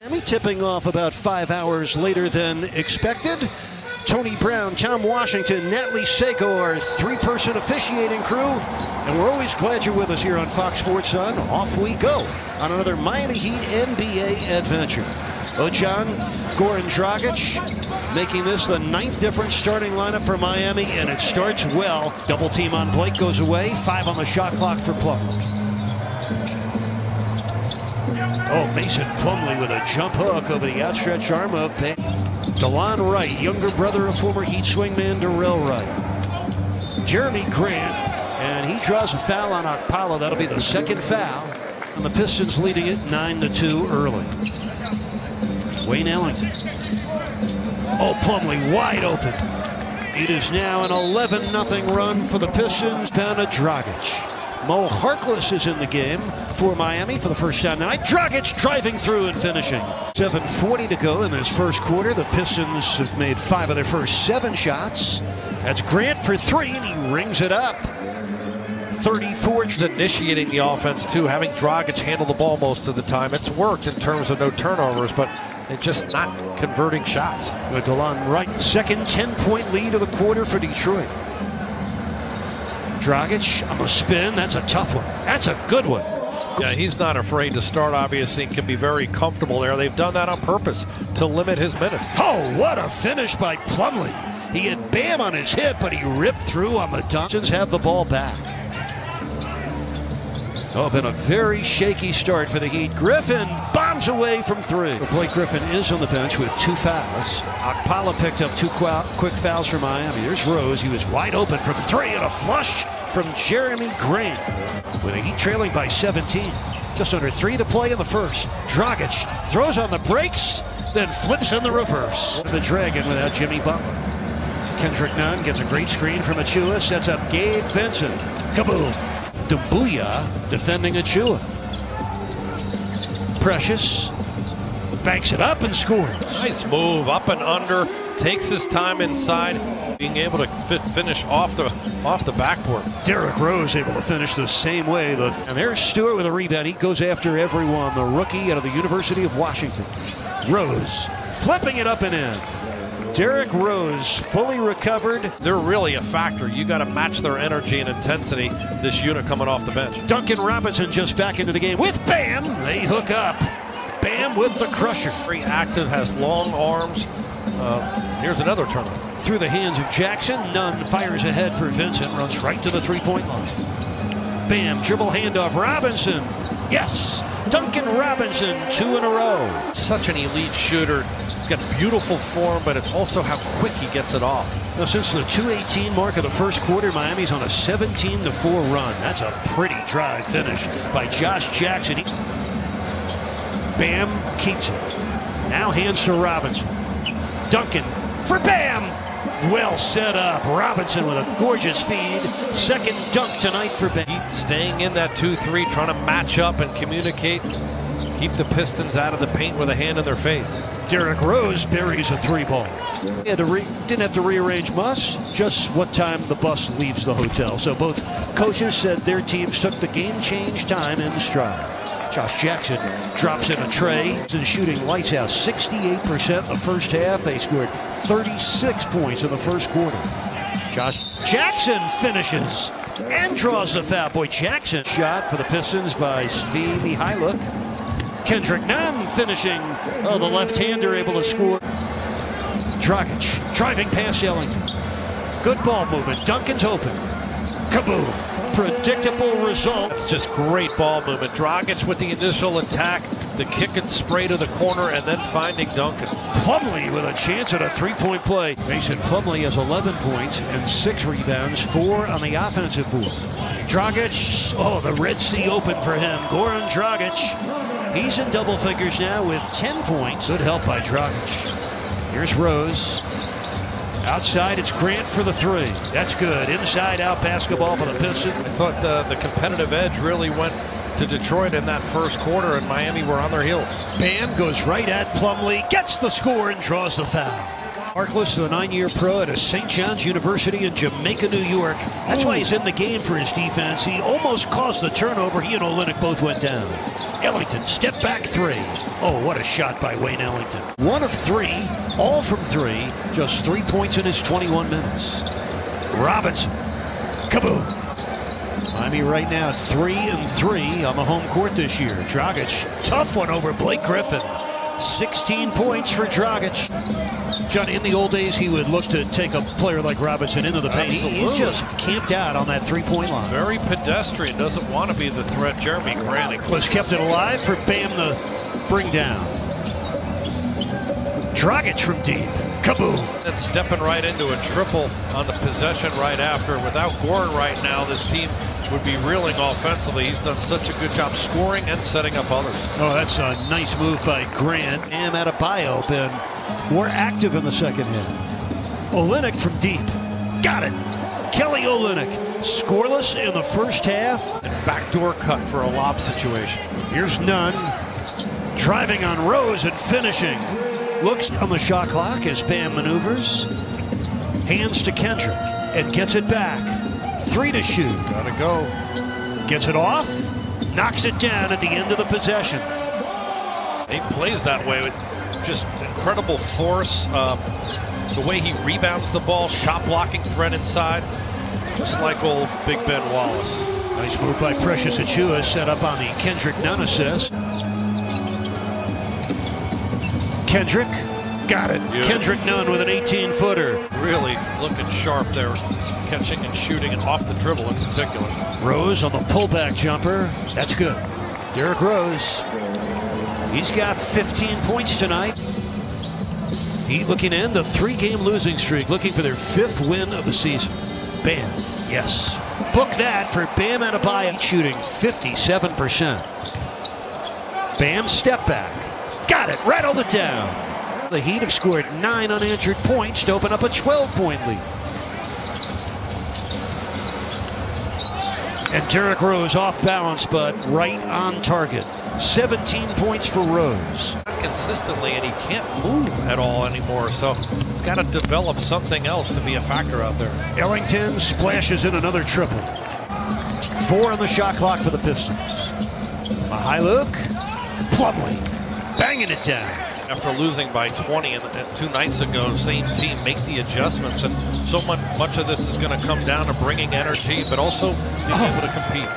Tipping off about 5 hours later than expected. Tony Brown, Tom Washington, Natalie Seiko, our three-person officiating crew. And we're always glad you're with us here on Fox Sports Sun. Off we go on another Miami Heat NBA adventure. Ojan, Goran Dragic making this the 9th different starting lineup for Miami, and it starts well. Double team on Blake goes away. 5 on the shot clock for Plumlee. Oh, Mason Plumlee with a jump hook over the outstretched arm of Payne. DeLon Wright, younger brother of former Heat swingman Darrell Wright. Jeremy Grant, and he draws a foul on Okpala. That'll be the second foul. And the Pistons leading it 9-2 early. Wayne Ellington. Oh, Plumlee wide open. It is now an 11-0 run for the Pistons down to Dragic. Mo Harkless is in the game for Miami for the first time tonight. Dragic driving through and finishing. 7:40 to go in this first quarter. The Pistons have made 5 of their first 7 shots. That's Grant for 3, and he rings it up. 34. Initiating the offense, too, having Dragic handle the ball most of the time. It's worked in terms of no turnovers, but they're just not converting shots. With DeLon Wright, second 10-point lead of the quarter for Detroit. Dragic on the spin. That's a tough one. That's a good one. Yeah, he's not afraid to start, obviously, and can be very comfortable there. They've done that on purpose to limit his minutes. Oh, what a finish by Plumlee. He had Bam on his hip, but he ripped through on the dunk. Have the ball back. Oh, been a very shaky start for the Heat. Griffin bombs away from 3. Blake Griffin is on the bench with 2 fouls. Okpala picked up 2 quick fouls for Miami. Here's Rose. He was wide open from 3 and a flush from Jeremy Grant. With the Heat trailing by 17. Just under 3 to play in the first. Dragic throws on the brakes, then flips in the reverse. The Dragon without Jimmy Butler. Kendrick Nunn gets a great screen from Achua. Sets up Gabe Vincent. Kaboom. Doumbouya defending Achua. Precious banks it up and scores. Nice move, up and under, takes his time inside, being able to finish off the backboard. Derrick Rose able to finish the same way. And there's Stewart with a rebound. He goes after everyone. The rookie out of the University of Washington. Rose flipping it up and in. Derrick Rose fully recovered. They're really a factor. You got to match their energy and intensity, this unit coming off the bench. Duncan Robinson just back into the game with Bam. They hook up. Bam with the crusher. Very active, has long arms. Here's another turnover. Through the hands of Jackson. Nunn fires ahead for Vincent. Runs right to the three-point line. Bam, dribble handoff. Robinson. Yes. Duncan Robinson, 2 in a row. Such an elite shooter. He's got beautiful form, but it's also how quick he gets it off. Now, since the 2:18 mark of the first quarter, Miami's on a 17-4 run. That's a pretty dry finish by Josh Jackson. Bam keeps it. Now hands to Robinson. Duncan for Bam. Well set up. Robinson with a gorgeous feed. Second dunk tonight for Bam. He's staying in that 2-3, trying to match up and communicate. Keep the Pistons out of the paint with a hand in their face. Derrick Rose buries a 3-ball. Didn't have to rearrange much, just what time the bus leaves the hotel. So both coaches said their teams took the game change time in stride. Josh Jackson drops in a tray and shooting lights out. 68% the first half. They scored 36 points in the first quarter. Josh Jackson finishes and draws the foul. Boy, Jackson shot for the Pistons by Svi Mihailuk. Kendrick Nunn finishing. Oh, the left-hander able to score. Dragic driving past Ellington. Good ball movement. Duncan's open. Kaboom. Predictable result. It's just great ball movement. Dragic with the initial attack, the kick and spray to the corner, and then finding Duncan. Plumlee with a chance at a 3-point play. Mason Plumlee has 11 points and 6 rebounds, 4 on the offensive board. Dragic, oh, the Red Sea open for him. Goran Dragic, he's in double figures now with 10 points. Good help by Dragic. Here's Rose. Outside, it's Grant for the 3. That's good. Inside-out basketball for the Pistons. I thought the competitive edge really went to Detroit in that first quarter, and Miami were on their heels. Bam goes right at Plumlee, gets the score, and draws the foul. Harkless, the 9-year pro at a St. John's University in Jamaica, New York. That's why he's in the game for his defense. He almost caused the turnover. He and Olynyk both went down. Ellington, step back three. Oh, what a shot by Wayne Ellington. 1 of 3, all from 3. Just 3 points in his 21 minutes. Robinson, kaboom. Miami right now 3-3 on the home court this year. Dragic, tough one over Blake Griffin. 16 points for Dragic. John, in the old days, he would look to take a player like Robinson into the paint. He's just camped out on that three-point line. Very pedestrian, doesn't want to be the threat. Jeremy Grant was kept it alive for Bam to bring down. Dragic from deep. Kaboom. And stepping right into a triple on the possession right after. Without Gordon right now, this team would be reeling offensively. He's done such a good job scoring and setting up others. Oh, that's a nice move by Grant. Bam Adebayo been more active in the second half. Olynyk from deep. Got it. Kelly Olynyk. Scoreless in the first half. And backdoor cut for a lob situation. Here's Nunn. Driving on Rose and finishing. Looks on the shot clock as Bam maneuvers. Hands to Kendrick and gets it back. 3 to shoot. Gotta go. Gets it off. Knocks it down at the end of the possession. He plays that way with just incredible force. The way he rebounds the ball, shot blocking threat inside. Just like old Big Ben Wallace. Nice move by Precious Achiuwa, set up on the Kendrick Nunn assist. Kendrick, got it. Yeah. Kendrick Nunn with an 18-footer. Really looking sharp there, catching and shooting and off the dribble in particular. Rose on the pullback jumper. That's good. Derrick Rose. He's got 15 points tonight. Heat looking to end the 3-game losing streak, looking for their 5th win of the season. Bam. Yes. Book that for Bam Adebayo, shooting 57%. Bam step back. Got it. Rattled it down. The Heat have scored 9 unanswered points to open up a 12-point lead. And Derrick Rose off balance, but right on target. 17 points for Rose. Consistently, and he can't move at all anymore, so he's got to develop something else to be a factor out there. Ellington splashes in another triple. 4 on the shot clock for the Pistons. A high look. Plumlee banging it down. After losing by 20 2 nights ago, same team make the adjustments, and so much of this is going to come down to bringing energy, but also being able to compete.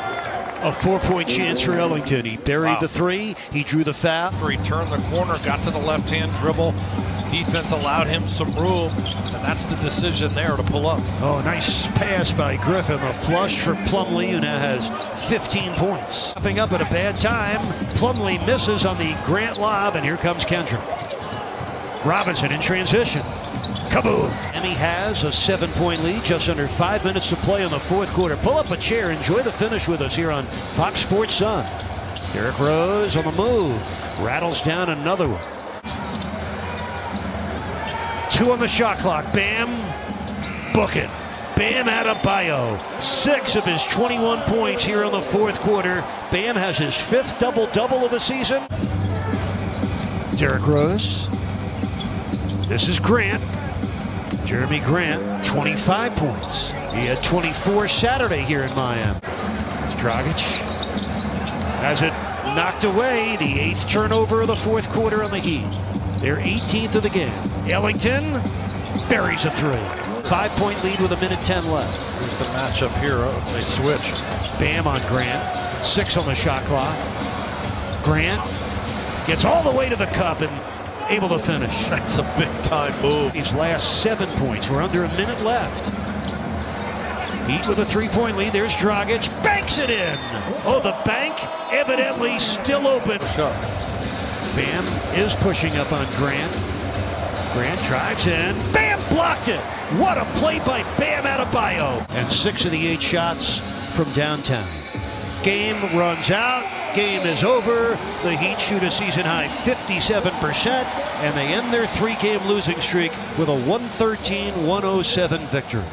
A 4-point chance for Ellington. He buried the 3. He drew the foul. After he turned the corner, got to the left-hand dribble. Defense allowed him some room, and that's the decision there to pull up. Oh, nice pass by Griffin. The flush for Plumlee, who now has 15 points. Popping up at a bad time. Plumlee misses on the Grant lob, and here comes Kendrick. Robinson in transition. Kaboom! And he has a 7-point lead, just under 5 minutes to play in the 4th quarter. Pull up a chair, enjoy the finish with us here on Fox Sports Sun. Derrick Rose on the move, rattles down another one. 2 on the shot clock. Bam, book it. Bam Adebayo, 6 of his 21 points here in the 4th quarter. Bam has his 5th double-double of the season. Derrick Rose. This is Grant. Jeremy Grant, 25 points. He had 24 Saturday here in Miami. Dragic has it knocked away. The 8th turnover of the 4th quarter on the Heat. They're 18th of the game. Ellington buries a 3. 5-point lead with 1:10 left. Here's the matchup here. They switch. Bam on Grant. 6 on the shot clock. Grant gets all the way to the cup and able to finish. That's a big-time move. His last 7 points. We're under a minute left. Heat with a 3-point lead. There's Dragic. Banks it in. Oh, the bank evidently still open. Bam is pushing up on Grant. Grant drives in. Bam blocked it. What a play by Bam Adebayo. And 6 of the 8 shots from downtown. Game runs out. Game is over. The Heat shoot a season-high 57%, and they end their 3-game losing streak with a 113-107 victory.